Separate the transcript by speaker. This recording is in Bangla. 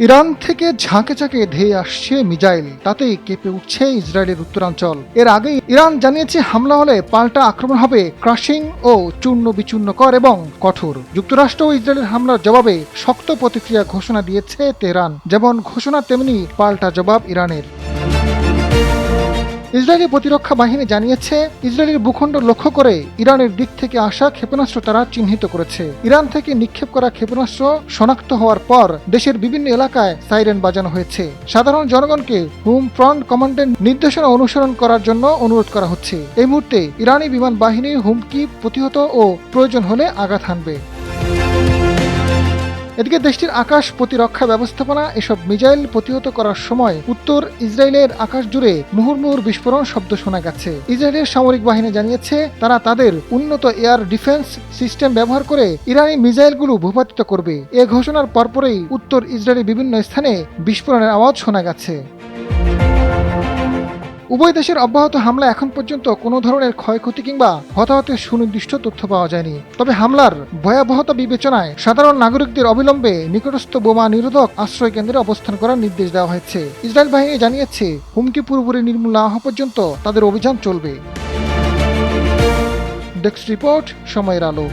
Speaker 1: ইরান থেকে ঝাঁকে ঝাঁকে ধেয়ে আসছে মিসাইল, তাতেই কেঁপে উঠছে ইসরায়েলের উত্তরাঞ্চল। এর আগেই ইরান জানিয়েছে হামলা হলে পাল্টা আক্রমণ হবে ক্রাশিং ও চূর্ণ বিচূর্ণকর এবং কঠোর। যুক্তরাষ্ট্র ও ইসরায়েলের হামলার জবাবে শক্ত প্রতিক্রিয়া ঘোষণা দিয়েছে তেহরান। যেমন ঘোষণা তেমনি পাল্টা জবাব ইরানের। ইসরায়েলি প্রতিরক্ষা বাহিনী জানিয়েছে ইসরায়েলের ভূখণ্ড লক্ষ্য করে ইরানের দিক থেকে আসা ক্ষেপণাস্ত্র তারা চিহ্নিত করেছে। ইরান থেকে নিক্ষেপ করা ক্ষেপণাস্ত্র শনাক্ত হওয়ার পর দেশের বিভিন্ন এলাকায় সাইরেন বাজানো হয়েছে। সাধারণ জনগণকে হোম ফ্রন্ট কমান্ডের নির্দেশনা অনুসরণ করার জন্য অনুরোধ করা হচ্ছে। এই মুহূর্তে ইরানি বিমান বাহিনী হুমকি প্রতিহত ও প্রয়োজন হলে আঘাত হানবে। এদিকে দেশটির আকাশ প্রতিরক্ষা ব্যবস্থাপনা এসব মিসাইল প্রতিহত করার সময় উত্তর ইসরায়েলের আকাশ জুড়ে মুহুর্মুহুর বিস্ফোরণ শব্দ শোনা গেছে। ইসরায়েলের সামরিক বাহিনী জানিয়েছে তারা তাদের উন্নত এয়ার ডিফেন্স সিস্টেম ব্যবহার করে ইরানি মিসাইলগুলো ভূপাতিত করবে। এ ঘোষণার পরপরই উত্তর ইসরায়েলের বিভিন্ন স্থানে বিস্ফোরণের আওয়াজ শোনা গেছে। উভয় দেশের অব্যাহত হামলা এখন পর্যন্ত কোনো ধরনের ক্ষয়ক্ষতি কিংবা হতাহতের সুনির্দিষ্ট তথ্য পাওয়া যায়নি। তবে হামলার ভয়াবহতা বিবেচনায় সাধারণ নাগরিকদের অবিলম্বে নিকটস্থ বোমা নিরোধক আশ্রয় কেন্দ্রে অবস্থান করার নির্দেশ দেওয়া হয়েছে। ইসরায়েল বাহিনী জানিয়েছে হুমকি পুরোপুরি নির্মূল না হওয়া পর্যন্ত তাদের অভিযান চলবে। ডেস্ক রিপোর্ট, সময়ের আলো।